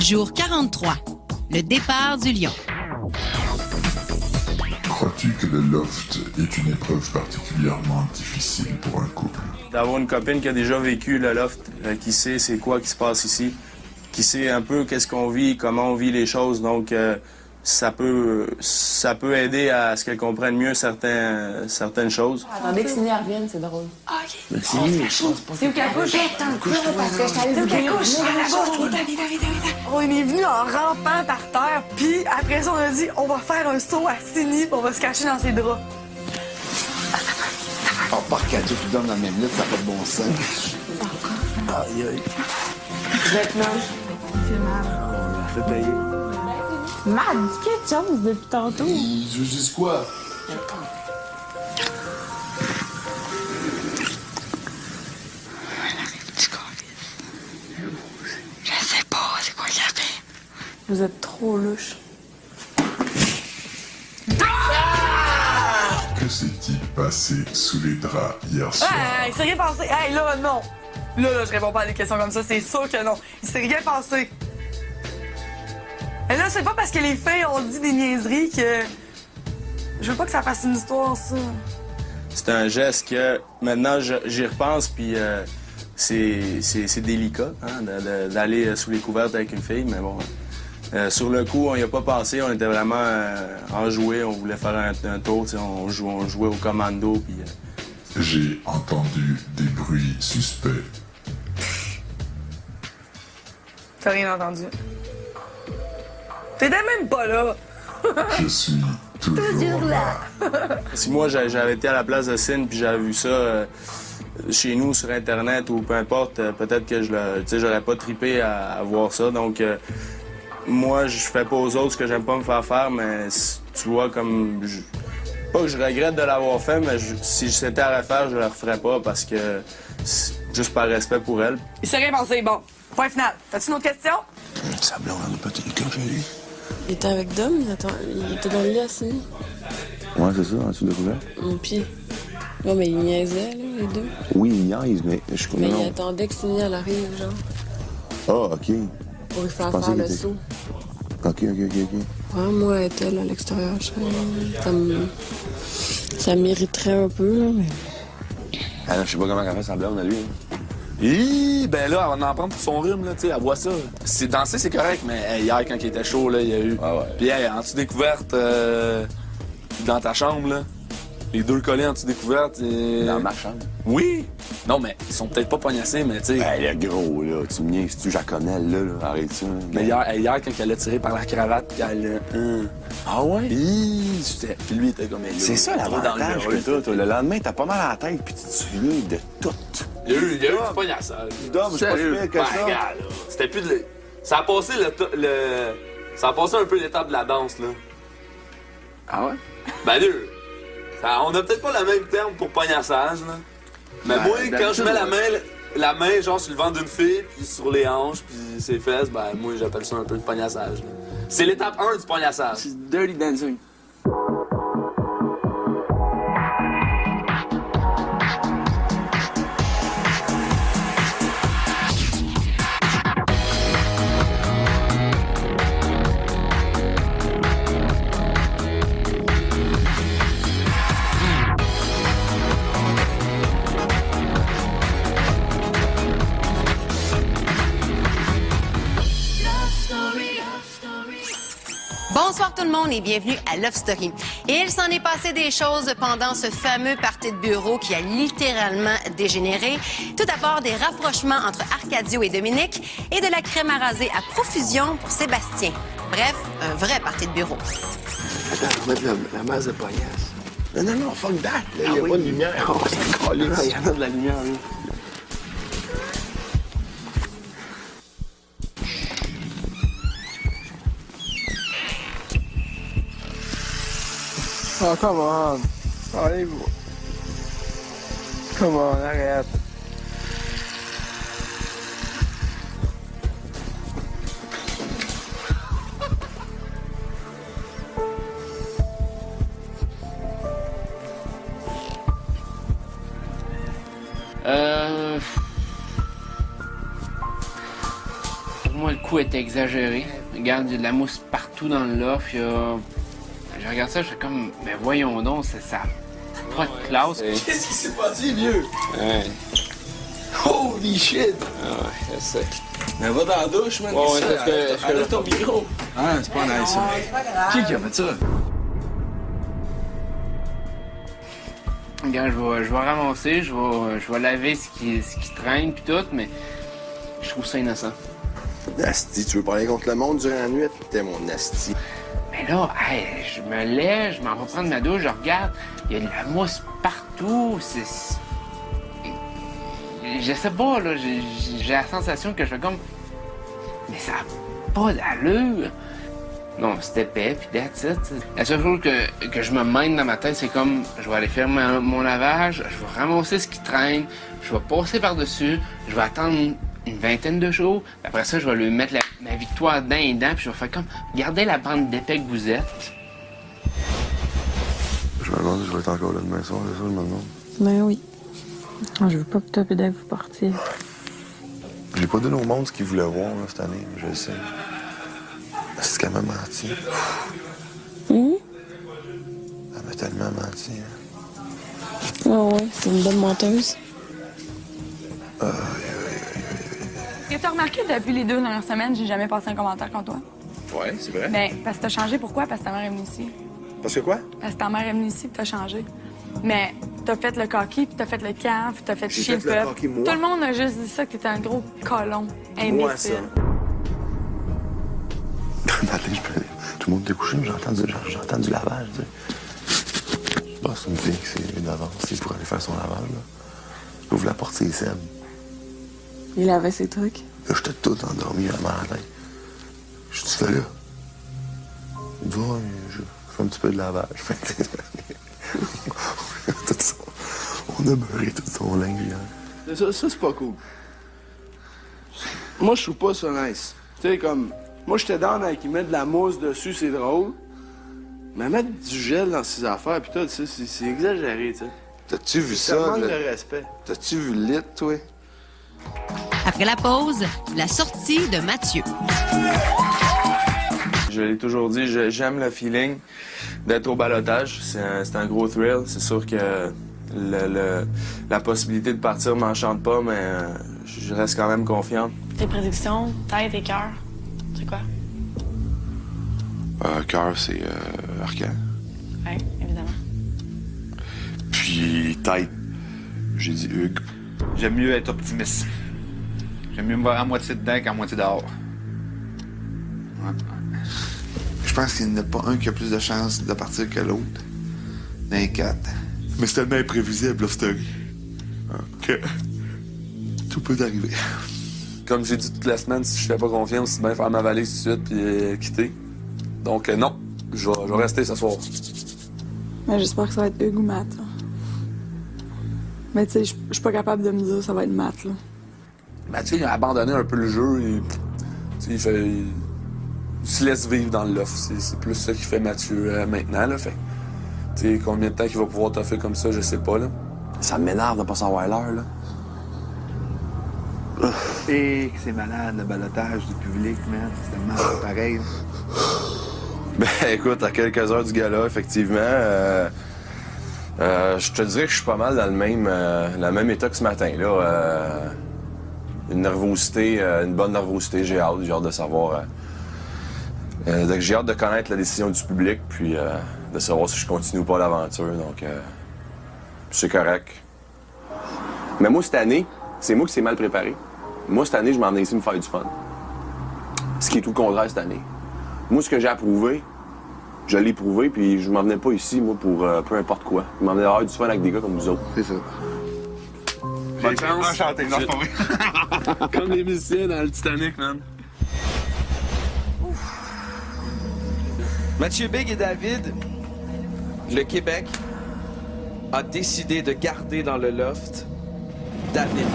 Jour 43. Le départ du lion. Crois-tu que le loft est une épreuve particulièrement difficile pour un couple? D'avoir une copine qui a déjà vécu le loft, qui sait c'est quoi qui se passe ici, qui sait un peu qu'est-ce qu'on vit, comment on vit les choses, donc ça peut aider à ce qu'elle comprenne mieux certaines choses. Attendez que Cindy revienne, c'est drôle. Ah, OK. Mais C'est où qu'elle couche? Parce que je t'allais C'est où dire. qu'elle couche? À la gauche, vite. On est venu en rampant par terre, puis après ça, on a dit on va faire un saut à Cindy, puis on va se cacher dans ses draps. On part 4 jours tout dans la même lettre, ça n'a pas de bon sens. Aïe, aïe. Vous êtes là. On l'a fait payer. Matt, dis quelque chose depuis tantôt. Tu veux juste quoi? Je sais pas, c'est quoi qu'il a fait? Vous êtes trop louche. Que s'est-il passé sous les draps hier soir? Il s'est rien passé. Hey, là, non. Là, je réponds pas à des questions comme ça, c'est sûr que non. Il s'est rien passé. Et là, c'est pas parce que les filles ont dit des niaiseries que... Je veux pas que ça fasse une histoire, ça. C'est un geste que maintenant j'y repense, puis c'est délicat d'aller sous les couvertes avec une fille, mais bon. Sur le coup, on n'y a pas pensé, on était vraiment enjoués, on voulait faire un tour, on jouait au commando. Puis, J'ai entendu des bruits suspects. T'as rien entendu. T'étais même pas là. Je suis toujours là. Si moi j'avais été à la place de Cine puis j'avais vu ça chez nous sur Internet ou peu importe, peut-être que j'aurais pas trippé à voir ça. Donc moi je fais pas aux autres ce que j'aime pas me faire faire, mais tu vois comme pas que je regrette de l'avoir fait, mais si c'était à refaire, je le referais pas parce que juste par respect pour elle. Il s'est rien passé, bon. Point final. T'as-tu une autre question? Sa blonde, on a pas tenu quand j'ai lu. Il était avec Dom, il était dans le lit à Cindy. Ouais, c'est ça, en dessous de couvert. Mon pied. Non, mais il niaisait, là, les deux. Oui, il niaise, mais je connais. Mais il attendait que Cindy elle arrive, genre, Ah, OK. pour lui faire pensais faire qu'il le était- saut. OK. Ouais, moi, elle était là à l'extérieur. Ça m'irriterait un peu, là, mais... Ah non, je sais pas comment elle fait sa blonde à lui. Hi, ben là, on en prend pour son rhume, là, tu sais, elle voit ça. C'est danser, c'est correct, mais hier, quand il était chaud, là, il y a eu. Ah ouais. Puis, hey, en dessous découverte, dans ta chambre, là, les deux collés en dessous découverte. Dans ma chambre? Oui! Non, mais ils sont peut-être pas pognassés, mais tu sais. Ben, le gros, là, tu me niaises-tu, je la connais, là, arrête ça. Mais hier, quand elle a tiré par la cravate, puis elle Ah ouais? Puis lui, il était comme... C'est ça l'avantage que t'as, toi. Le lendemain, t'as pas mal à la tête, puis tu te souviens de tout. Il y a eu du pognassage. Dom, c'est pas Sérieux? pire que Ben, ça. regarde, là, c'était plus de... Ça a passé Ça a passé un peu l'étape de la danse, là. Ah ouais? Ben, deux. On a peut-être pas le même terme pour pognassage, là. Mais moi, quand je mets la main, genre, sur le ventre d'une fille, puis sur les hanches, puis ses fesses, ben, moi, j'appelle ça un peu de pognassage, là. C'est l'étape 1 du pognassage. C'est dirty dancing. Bonsoir tout le monde et bienvenue à Love Story. Et il s'en est passé des choses pendant ce fameux party de bureau qui a littéralement dégénéré. Tout d'abord, des rapprochements entre Arcadio et Dominique et de la crème à raser à profusion pour Sébastien. Bref, un vrai party de bureau. Attends, je vais mettre la masse de pognasse. Non, fuck that. Là, il n'y a pas de lumière. Oh, c'est calé. Il y en a de la lumière, là. Oh, come on. Allez-vous. Come on, arrête. Pour moi, le coup est exagéré. Regarde, il y a de la mousse partout dans le loft. Je regarde ça, je fais comme, mais voyons donc, ça a pas de classe. Qu'est-ce qui s'est passé, vieux? Ouais. Holy shit! Ah ouais, je sais. Mais va dans la douche, man. Ouais, Qu'est-ce que c'est? Enlève ton micro. Ah, c'est pas nice, ça. Qui a fait ça? Regarde, je vais ramasser, je vais laver ce qui traîne pis tout, mais je trouve ça innocent. Asti, tu veux parler contre le monde durant la nuit? T'es mon asti. Mais là, hey, je me lève, je m'en vais prendre ma douche, je regarde, il y a de la mousse partout, je sais pas, là, j'ai la sensation que je fais comme... Mais ça a pas d'allure. Non, c'était épais, puis that's it. La seule chose que je me mène dans ma tête, c'est comme, je vais aller faire mon lavage, je vais ramasser ce qui traîne, je vais passer par-dessus, je vais attendre une vingtaine de jours, puis après ça, je vais lui mettre ma victoire dedans et dedans, puis je vais faire comme, regardez la bande d'épais que vous êtes. Je me demande si je vais être encore là demain soir, c'est ça, je me demande. Ben oui. Je veux pas que toi et Dave vous partiez. J'ai pas donné au monde ce qu'ils voulaient voir là, cette année, je le sais. C'est qu'elle m'a menti. Hum? Elle m'a tellement menti. Ah ouais, c'est une bonne menteuse. Est-ce que t'as remarqué depuis les 2 dernières semaines, j'ai jamais passé un commentaire contre toi? Ouais, c'est vrai. Ben, parce que t'as changé. Pourquoi? Parce que ta mère est venue ici. Parce que quoi? Parce que ta mère est venue ici et t'as changé. Mais t'as fait le coquille, puis t'as fait le camp, puis t'as fait J'ai chier le fait le peuple. coquille, moi. Tout le monde a juste dit ça, que t'étais un gros colon, Moi, ça. imbécile. Le matin, tout le monde était couché, mais j'entends du lavage, tu sais. Je pense que c'est une fille qui s'est d'avance, si je pourrais aller faire son lavage, là. J'ouvre la porte, c'est Seb. Il avait ses trucs. Là, j'étais tout endormi à matin. Je dis, fais là. Il dit, ouais, je fais un petit peu de lavage. On a beurré tout son linge hier. Ça, c'est pas cool. Moi, je trouve pas ça nice. Tu sais, comme... Moi, j'étais down avec qu'ils mettent de la mousse dessus, c'est drôle. Mais mettre du gel dans ses affaires, pis tout, c'est exagéré, tu sais. T'as-tu vu Ça ça? manque de respect. T'as-tu vu le lit, toi? Après la pause, la sortie de Mathieu. Je l'ai toujours dit, j'aime le feeling d'être au ballottage. C'est un gros thrill. C'est sûr que la possibilité de partir m'enchante pas, mais je reste quand même confiant. Tes prédictions, tête et cœur, c'est quoi? Cœur, c'est Arcan. Oui, évidemment. Puis tête, j'ai dit Hugues. J'aime mieux être optimiste. J'aime mieux me voir à moitié dedans qu'à moitié dehors. Je pense qu'il n'y en a pas un qui a plus de chances de partir que l'autre. Dans les 4. Mais c'est tellement imprévisible, Love Story. Que tout peut arriver. Comme j'ai dit toute la semaine, si je fais pas confiance, c'est bien faire ma valise tout de suite puis quitter. Donc non, je vais rester ce soir. Mais j'espère que ça va être Hugues ou Matt. Là. Mais tu sais, je suis pas capable de me dire ça va être Matt, là. Mathieu, il a abandonné un peu le jeu. Il se laisse vivre dans le loft. C'est plus ça qui fait Mathieu maintenant. Là, fait. T'sais, combien de temps qu'il va pouvoir toffer comme ça, je sais pas. Là. Ça m'énerve de pas savoir l'heure, là. Et que c'est malade, le balotage du public, man. C'est tellement pas pareil. Ben, écoute, à quelques heures du gala, effectivement, je te dirais que je suis pas mal dans le même état que ce matin, là. Une nervosité, une bonne nervosité, j'ai hâte de savoir. J'ai hâte de connaître la décision du public, puis de savoir si je continue ou pas l'aventure, donc c'est correct. Mais moi, cette année, c'est moi qui s'est mal préparé. Moi, cette année, je m'en venais ici me faire du fun. Ce qui est tout le contraire cette année. Moi, ce que j'ai approuvé, je l'ai prouvé, puis je m'en venais pas ici, moi, pour peu importe quoi. Je m'en venais avoir du fun avec des gars comme vous autres. C'est ça. Bonne chance. Enchanté, non, c'est pas vrai. Comme les musiciens dans le Titanic, man. Mathieu Big et David, le Québec a décidé de garder dans le loft David.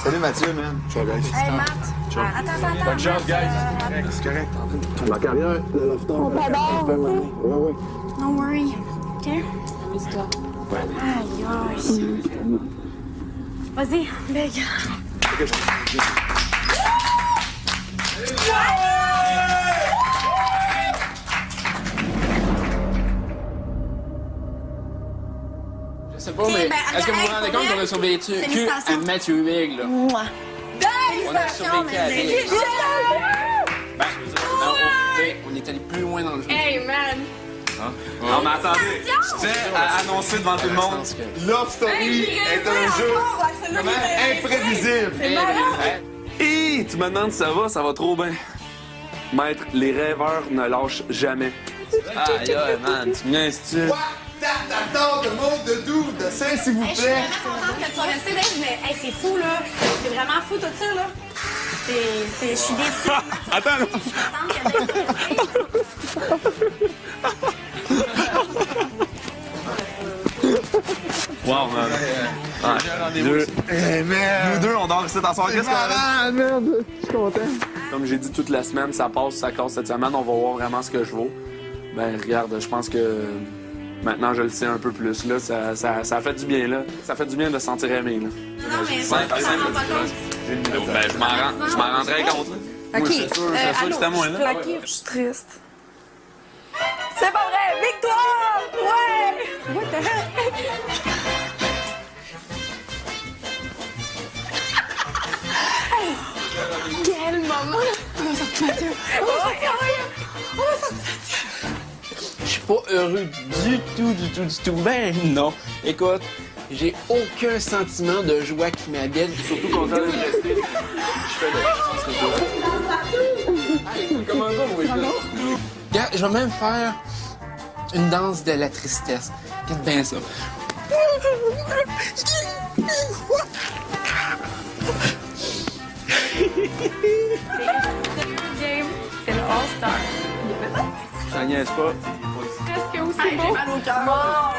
Salut Mathieu, man. Ciao, guys. Hey, Matt! Attends. Bonne chance, guys. C'est correct. Ma carrière, le lofter. On t'adore. Ouais. Don't worry. OK? Amuse-toi. Aïe, aïe. Vas-y, Beg. Je sais pas, mais est-ce que vous vous rendez compte qu'on a survécu à Matthew Huyghe, là? On a survécu à Rick. On est allé plus loin dans le jeu. Hey, man! Non, mais attendez, je tiens à annoncer devant tout le monde, Love Story est un jeu imprévisible. Et tu me demandes si ça va trop bien. Maître, les rêveurs ne lâchent jamais. Aïe, aïe, man, tu me niaises-tu? T'attends de monde de doux, de saint, s'il vous Je suis plaît. vraiment contente que tu sois resté, Dave, mais hey, c'est fou, là. C'est vraiment fou, tout ça, là. Je suis déçue. Attends, non. Je suis contente que Dave soit resté. Wow, man. Nous deux, on dort ici dans soir. Qu'est-ce qu'on a? Merde, je suis content. Comme j'ai dit toute la semaine, ça passe, ça casse cette semaine. On va voir vraiment ce que je vaux. Ben, regarde, je pense que maintenant, je le sais un peu plus. Là, ça fait du bien, là. Ça fait du bien de se sentir aimé, là. Non, mais ça, Simple, ça rend pas compte. Ben, je m'en rendrai compte, là. OK. Moi, je suis sûr que c'était moi, là. Je suis triste. C'est pas vrai! Victoire! Ouais! What the heck? Quel moment! On va sortir Mathieu! On va sortir Mathieu! Je suis pas heureux du tout. Ben non. Écoute, j'ai aucun sentiment de joie qui m'habite. Je suis surtout content de rester. Je fais le... Comment ça, oui? Regarde, je vais même faire une danse de la tristesse. Regarde bien ça. Game, c'est le All-Star. Ça niaise pas. Presque aussi beau. J'ai mal au cœur.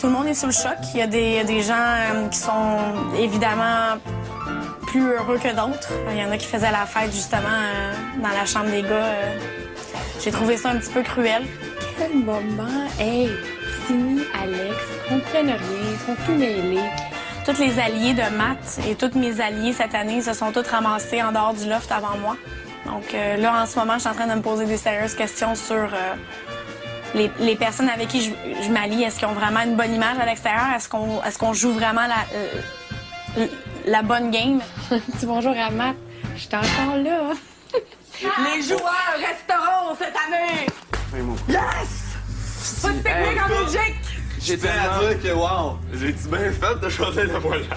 Tout le monde est sous le choc. Il y a des gens qui sont évidemment plus heureux que d'autres. Il y en a qui faisaient la fête justement dans la chambre des gars. J'ai trouvé ça un petit peu cruel. Quel moment! Hey, Simi, Alex, comprennent rien, ils sont tout mêlés. Tous les alliés de Matt et tous mes alliés cette année se sont tous ramassés en dehors du loft avant moi. Donc là, en ce moment, je suis en train de me poser des sérieuses questions sur les personnes avec qui je m'allie. Est-ce qu'ils ont vraiment une bonne image à l'extérieur? Est-ce qu'on joue vraiment la bonne game? Dis bonjour à Matt, je suis encore là. Les joueurs resteront cette année! Yes! Pas de technique en Belgique! J'ai fait à dire que, wow, j'ai-tu bien fait de choisir le voyage?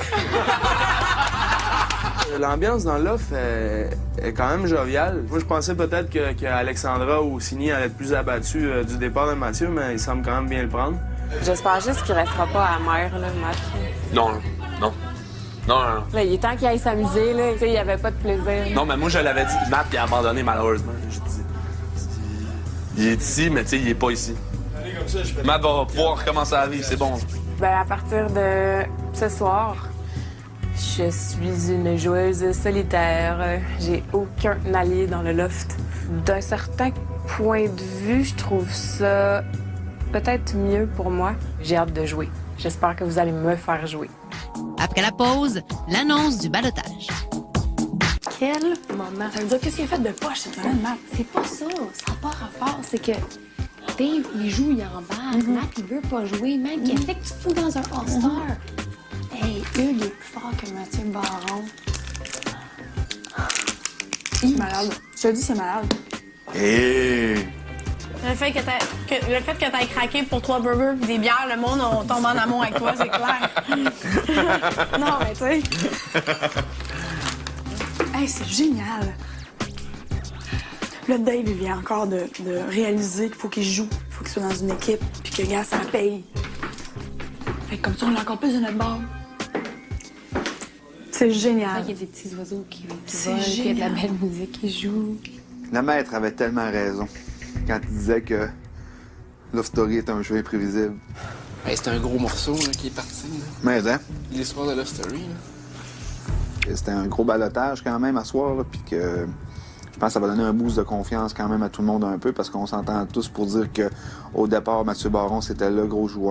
L'ambiance dans l'off est quand même joviale. Moi, je pensais peut-être que Alexandra ou Sini allaient être plus abattus du départ de Mathieu, mais il semble quand même bien le prendre. J'espère juste qu'il restera pas amer, là, Matt. Non. Là, il est temps qu'il aille s'amuser, là. Tu sais, il y avait pas de plaisir. Non, mais moi, je l'avais dit. Matt, il a abandonné, malheureusement. Je dis. Il est ici, mais tu sais, il est pas ici. Matt va pouvoir recommencer à vivre, c'est bon. Ben, à partir de ce soir, je suis une joueuse solitaire. J'ai aucun allié dans le loft. D'un certain point de vue, je trouve ça peut-être mieux pour moi. J'ai hâte de jouer. J'espère que vous allez me faire jouer. Après la pause, l'annonce du ballottage. Quel moment! Ça veut dire qu'est-ce qu'il a fait de poche cette semaine, Matt? C'est pas ça. Ça n'a pas rapport. C'est que Dave, il joue, il embarque. Matt, il veut pas jouer. Même, qu'est-ce que tu fous dans un All-Star? Hey, Hugues est plus fort que Mathieu Baron. C'est malade. Je te dis, c'est malade. Hé! Le fait que t'aies craqué pour 3 burgers et des bières, le monde on tombe en amour avec toi, c'est clair. Non, mais tu sais. Hey, c'est génial. Là, Dave, il vient encore de réaliser qu'il faut qu'il joue, il faut qu'il soit dans une équipe, puis que, gars, ça paye. Fait que comme ça, on a encore plus de notre bord. C'est génial. Il y a des petits oiseaux qui C'est volent, il y a de la génial. belle musique qui joue. Le maître avait tellement raison quand il disait que Love Story est un jeu imprévisible. Hey, c'est un gros morceau là, qui est parti. Là. Mais hein? L'histoire de Love Story. Là. C'était un gros ballottage quand même à soir, là, puis que je pense que ça va donner un boost de confiance quand même à tout le monde un peu parce qu'on s'entend tous pour dire que au départ, Mathieu Baron, c'était le gros joueur.